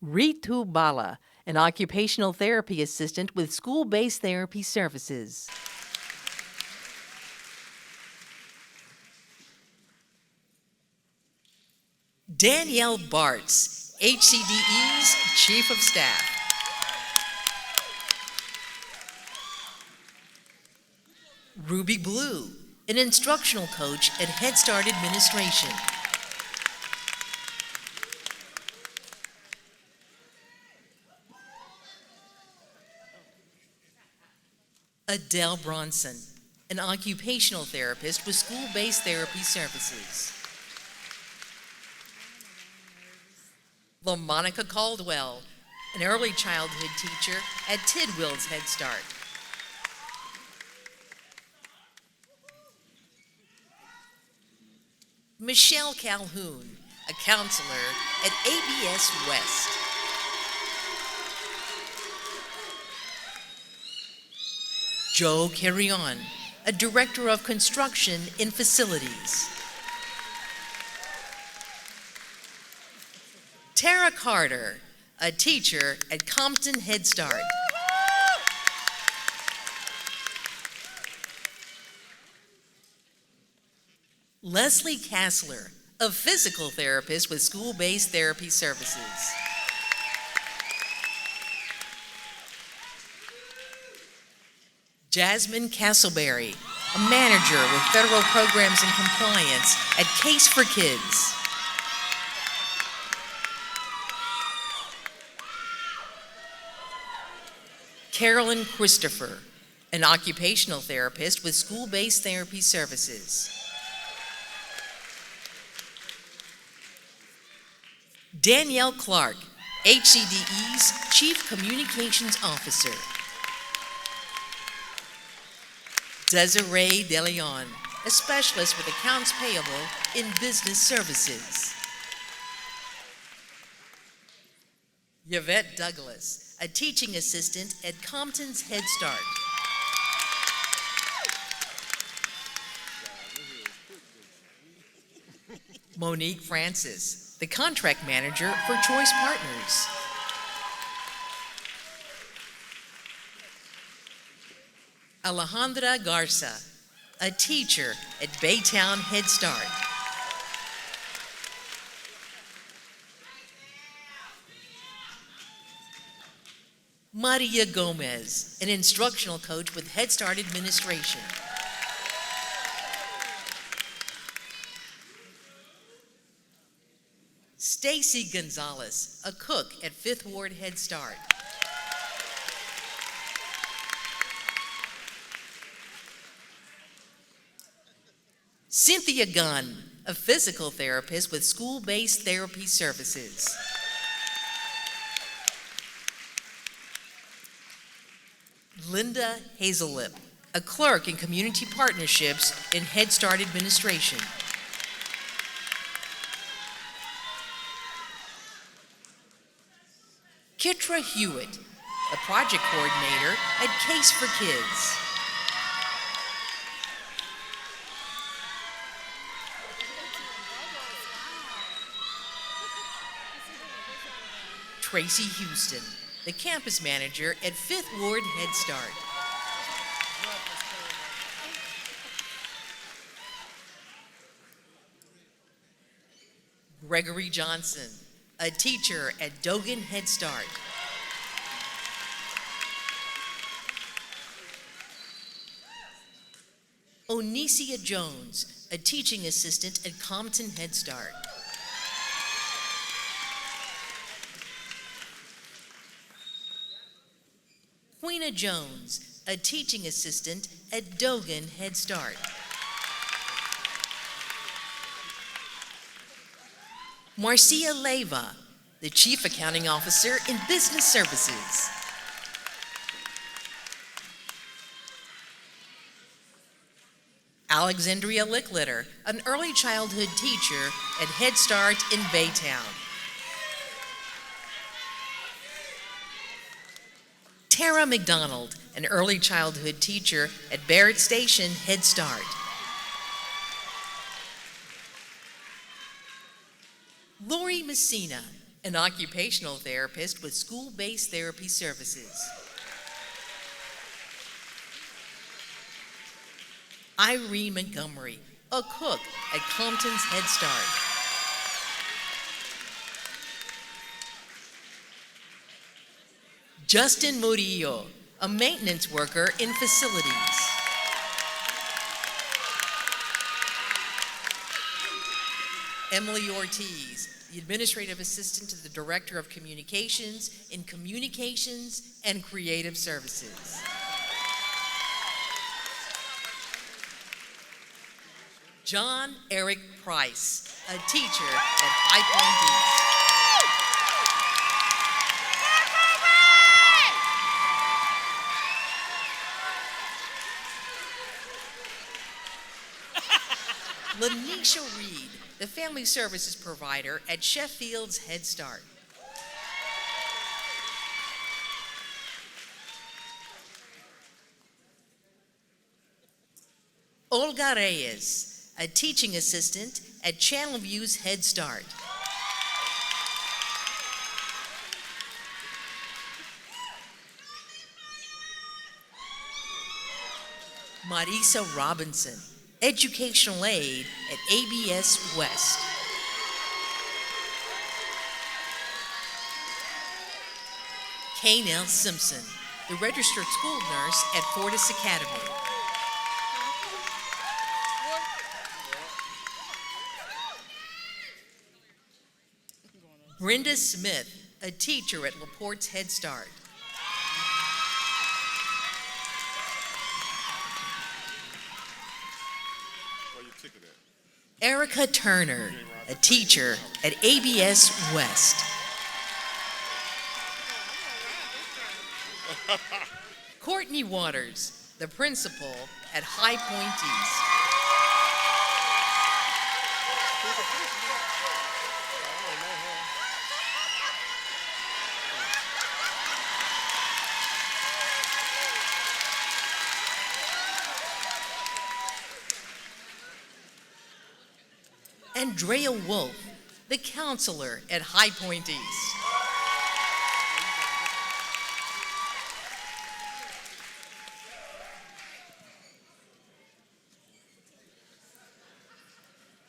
Ritu Bala, an occupational therapy assistant with school-based therapy services. Danielle Bartz, HCDE's Chief of Staff. Ruby Blue, an instructional coach at Head Start Administration. Adele Bronson, an occupational therapist with school-based therapy services. LaMonica Caldwell, an early childhood teacher at Tidwell's Head Start. Michelle Calhoun, a counselor at ABS West. Joe Carrion, a director of construction in facilities. Tara Carter, a teacher at Compton Head Start. Leslie Kassler, a physical therapist with school-based therapy services. Jasmine Castleberry, a manager with federal programs and compliance at Case for Kids. Carolyn Christopher, an occupational therapist with school-based therapy services. Danielle Clark, HCDE's Chief Communications Officer. Desiree DeLeon, a specialist with accounts payable in business services. Yvette Douglas, a teaching assistant at Compton's Head Start. Monique Francis, the contract manager for Choice Partners. Alejandra Garza, a teacher at Baytown Head Start. Maria Gomez, an instructional coach with Head Start Administration. Stacy Gonzalez, a cook at Fifth Ward Head Start. Cynthia Gunn, a physical therapist with school-based therapy services. Linda Hazellip, a clerk in community partnerships in Head Start Administration. Kitra Hewitt, a project coordinator at Case for Kids. Tracy Houston, the campus manager at Fifth Ward Head Start. Gregory Johnson, a teacher at Dogan Head Start. Onicia Jones, a teaching assistant at Compton Head Start. Queena Jones, a teaching assistant at Dogan Head Start. Marcia Leyva, the Chief Accounting Officer in Business Services. Alexandria Licklitter, an early childhood teacher at Head Start in Baytown. Tara McDonald, an early childhood teacher at Barrett Station Head Start. Lori Messina, An occupational therapist with school-based therapy services. Irene Montgomery, a cook at Compton's Head Start. Justin Murillo, a maintenance worker in facilities. Emily Ortiz, the administrative assistant to the Director of Communications in Communications and Creative Services. John Eric Price, a teacher at High Point East. Lanisha Reed, the family services provider at Sheffield's Head Start. Olga Reyes, a teaching assistant at Channelview's Head Start. Marisa Robinson, educational aide at ABS West. Kaynell Simpson, the registered school nurse at Fortis Academy. Brenda Smith, a teacher at LaPorte's Head Start. Where your ticket at? Erica Turner, a teacher at ABS West. Courtney Waters, the principal at High Point East. Andrea Wolf, the counselor at High Point East.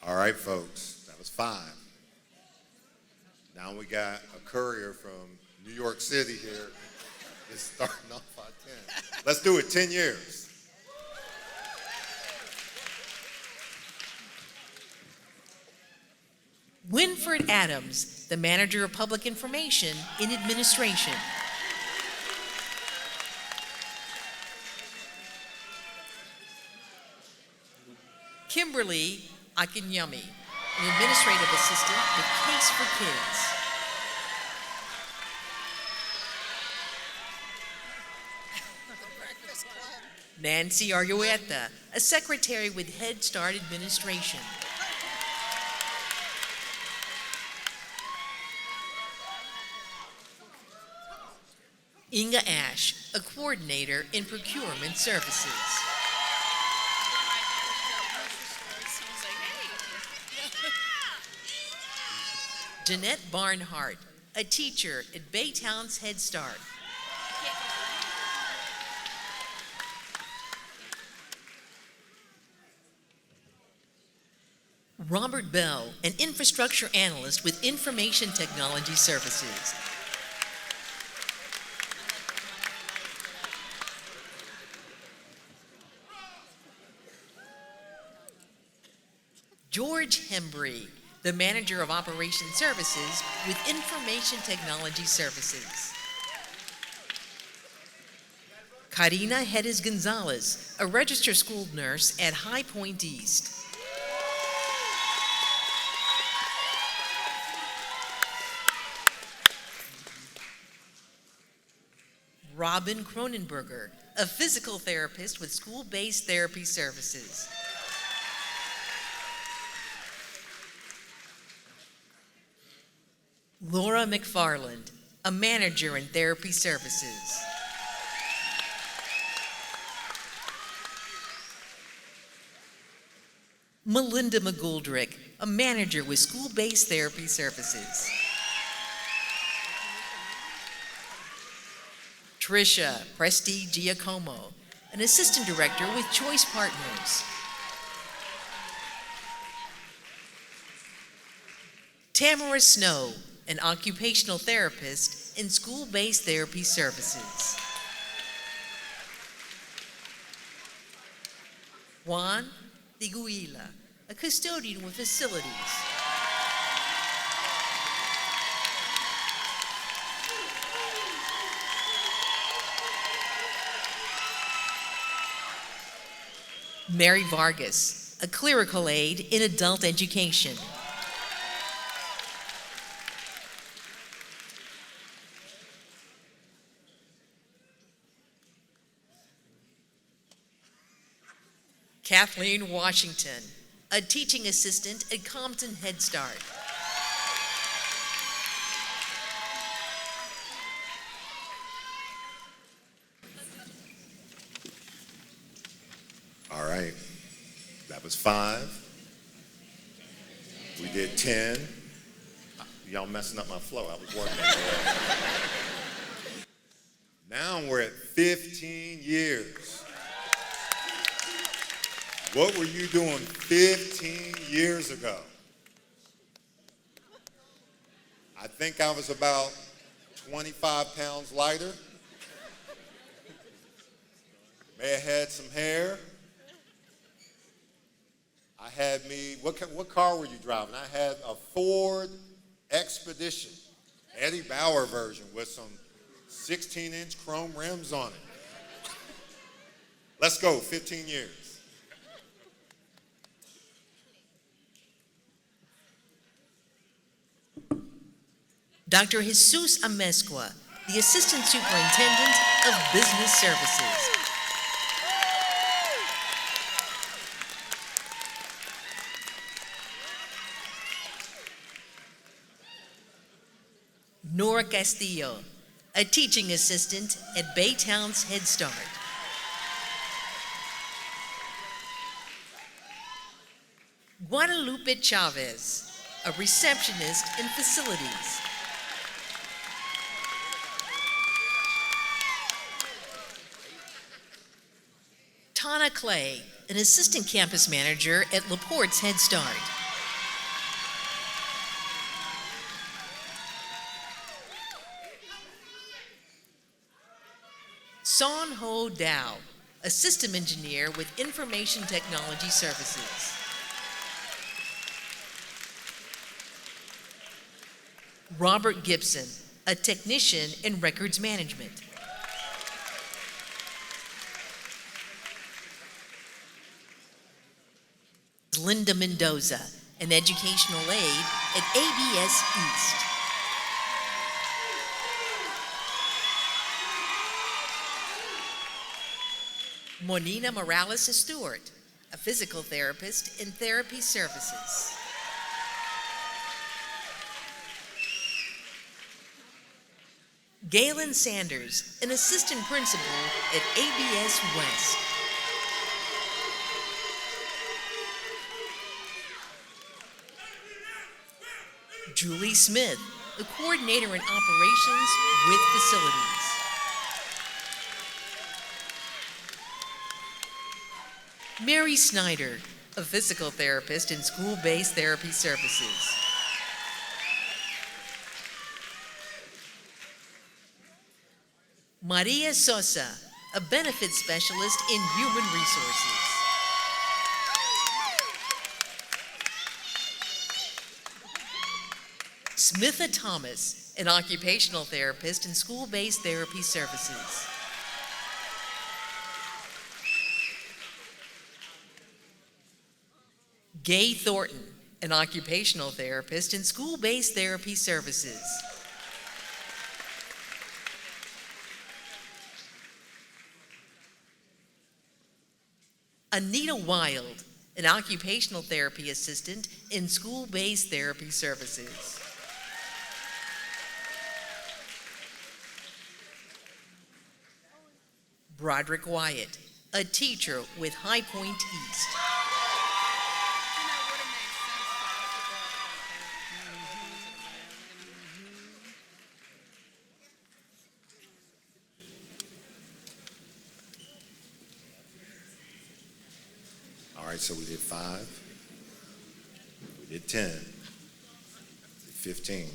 All right, folks, that was 5. Now we got a courier from New York City here. It's starting off at 10. Let's do it, 10 years. Winfred Adams, the manager of public information in administration. Kimberly Akinyemi, an administrative assistant with Case for Kids. Nancy Argueta, a secretary with Head Start administration. Inga Ash, a coordinator in procurement services. Jeanette Barnhart, a teacher at Baytown's Head Start. Robert Bell, an infrastructure analyst with Information Technology Services. George Hembry, the manager of Operation Services with Information Technology Services. Karina Hedges Gonzalez, a registered school nurse at High Point East. Robin Cronenberger, a physical therapist with school-based therapy services. Laura McFarland, a manager in therapy services. Melinda McGoldrick, a manager with school-based therapy services. Trisha Presti Giacomo, an assistant director with Choice Partners. Tamara Snow, an occupational therapist in school-based therapy services. Juan Tiguila, a custodian with facilities. Mary Vargas, a clerical aide in adult education. Kathleen Washington, a teaching assistant at Compton Head Start. All right, that was 5. We did 10. Y'all messing up my flow. I was working on that. Now we're at 15 years. What were you doing 15 years ago? I think I was about 25 pounds lighter. May have had some hair. I had me, what car were you driving? I had a Ford Expedition, Eddie Bauer version with some 16-inch chrome rims on it. Let's go, 15 years. Dr. Jesus Amezcua, the Assistant Superintendent of Business Services. Nora Castillo, a teaching assistant at Baytown's Head Start. Guadalupe Chavez, a receptionist in facilities. Tana Clay, an assistant campus manager at LaPorte's Head Start. Son Ho Dow, a system engineer with Information Technology Services. Robert Gibson, a technician in records management. Linda Mendoza, an educational aide at ABS East. Monina Morales Stewart, a physical therapist in therapy services. Galen Sanders, an assistant principal at ABS West. Julie Smith, the coordinator in operations with facilities. Mary Snyder, a physical therapist in school-based therapy services. Maria Sosa, a benefits specialist in human resources. Smitha Thomas, an occupational therapist in school-based therapy services. Gay Thornton, an occupational therapist in school-based therapy services. Anita Wild, an occupational therapy assistant in school-based therapy services. Broderick Wyatt, a teacher with High Point East. right, so we did 5, we did 10, 15,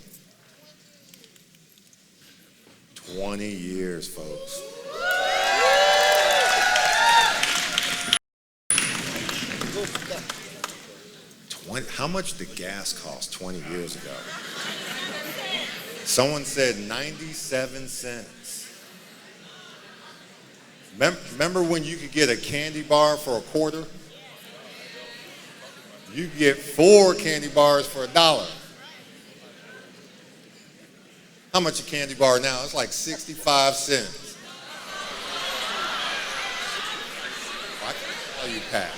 20 years, folks. How much did gas cost 20 years ago? Someone said 97 cents. Remember when you could get a candy bar for $0.25? You could get 4 candy bars for $1. How much a candy bar now? It's like 65 cents. I can tell you, Pat.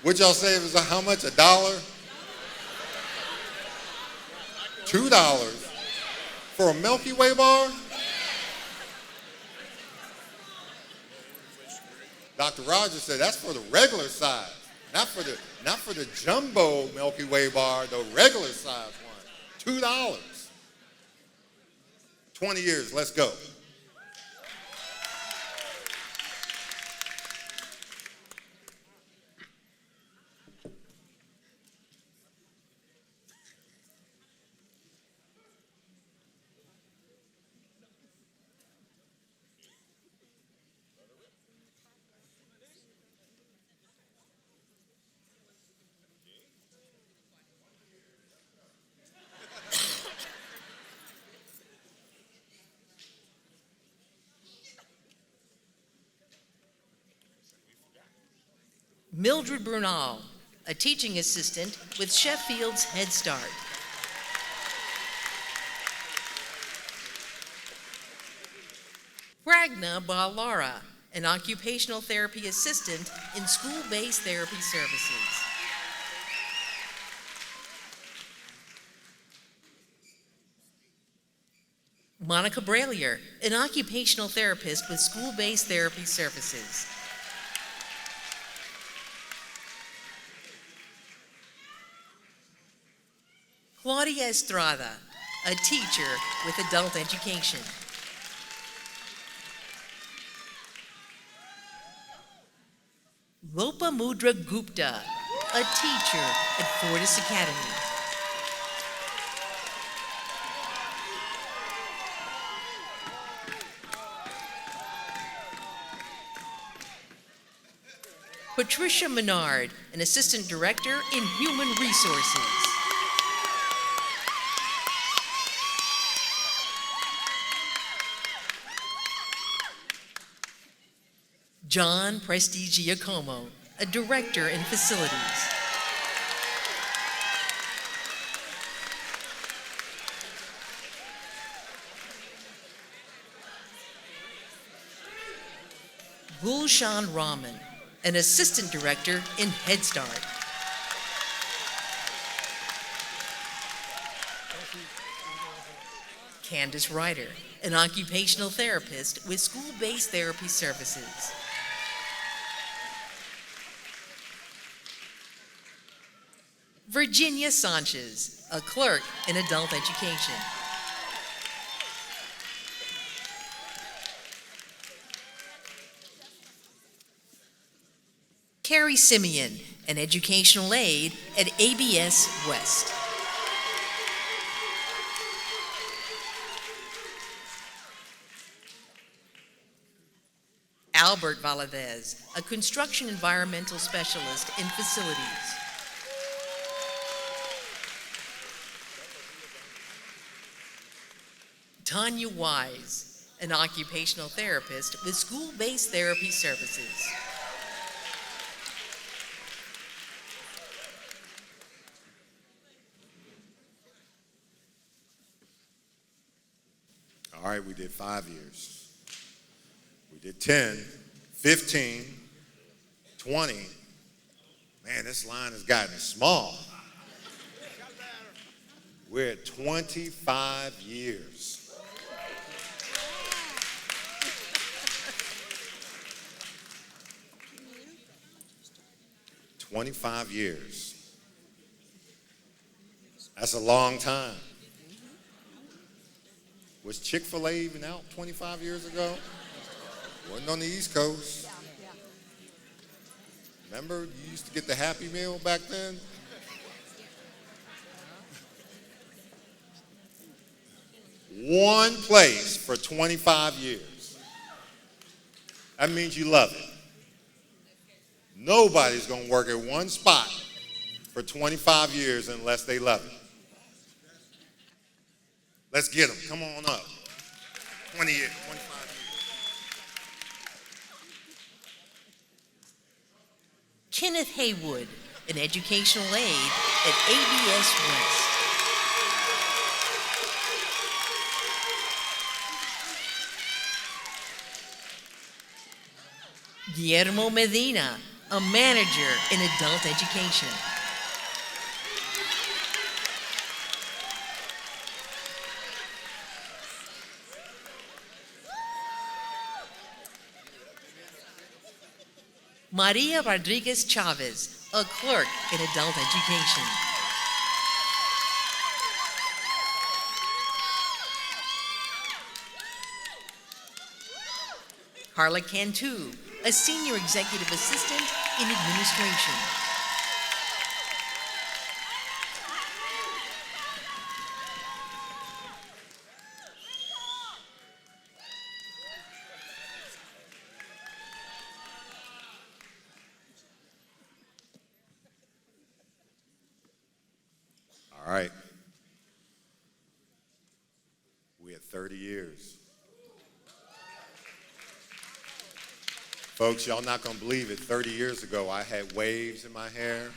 What'd y'all say it was how much? $1? $2 for a Milky Way bar? Dr. Rogers said that's for the regular size, not for the jumbo Milky Way bar, the regular size one. $2. 20 years, let's go. Mildred Brunel, a teaching assistant with Sheffield's Head Start. Ragna Ballara, an occupational therapy assistant in school-based therapy services. Monica Bralier, an occupational therapist with school-based therapy services. Claudia Estrada, a teacher with adult education. Lopamudra Gupta, a teacher at Fortis Academy. Patricia Menard, an assistant director in human resources. John Prestigiacomo, a director in facilities. Gulshan Rahman, an assistant director in Head Start. Candace Ryder, an occupational therapist with school-based therapy services. Virginia Sanchez, a clerk in adult education. Carrie Simeon, an educational aide at ABS West. Albert Valadez, a construction environmental specialist in facilities. Tanya Wise, an occupational therapist with school-based therapy services. All right, we did 5 years. We did 10, 15, 20. Man, this line has gotten small. We're at 25 years. 25 years. That's a long time. Was Chick-fil-A even out 25 years ago? Wasn't on the East Coast. Remember, you used to get the Happy Meal back then? One place for 25 years. That means you love it. Nobody's going to work at one spot for 25 years unless they love it. Let's get them. Come on up. 20 years, 25 years. Kenneth Haywood, an educational aide at ABS West. Guillermo Medina, a manager in adult education. Maria Rodriguez Chavez, a clerk in adult education. Carla Cantu, a senior executive assistant in administration. All right. We had 30 years. Folks, y'all not going to believe it. 30 years ago, I had waves in my hair.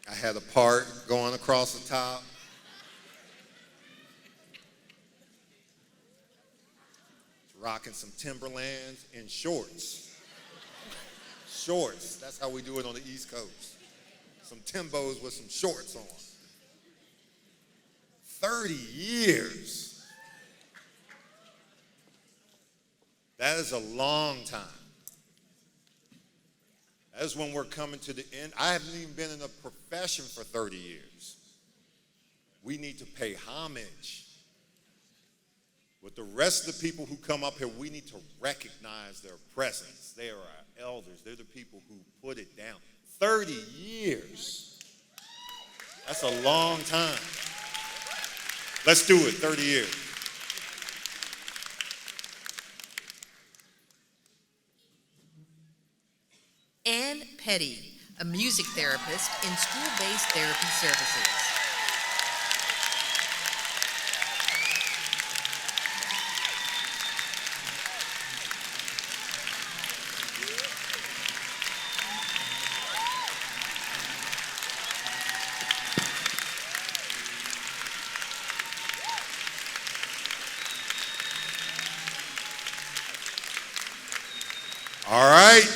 I had a part going across the top. Rocking some Timberlands and shorts. Shorts. That's how we do it on the East Coast. Some Timbos with some shorts on. 30 years. That is a long time. That is when we're coming to the end. I haven't even been in a profession for 30 years. We need to pay homage. With the rest of the people who come up here, we need to recognize their presence. They are our elders. They're the people who put it down. 30 years. That's a long time. Let's do it, 30 years. Ann Petty, a music therapist in school-based therapy services. All right.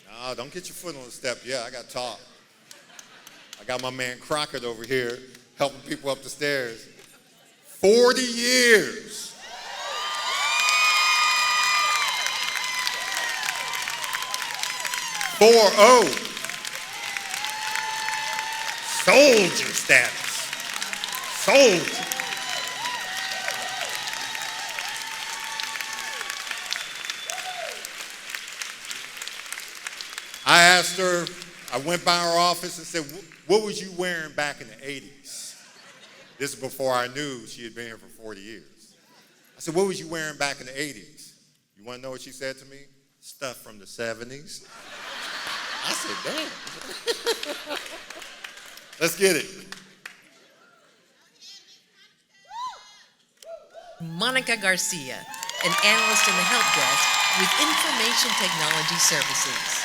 No, don't get your foot on the step yet. I got to talk. I got my man Crockett over here helping people up the stairs. 40 years. Soldier status. Soldier. I asked her, I went by her office and said, what was you wearing back in the 80s? This is before I knew she had been here for 40 years. I said, what was you wearing back in the 80s? You want to know what she said to me? Stuff from the 70s. I said, damn. Let's get it. Monica Garcia, an analyst in the help desk with Information Technology Services.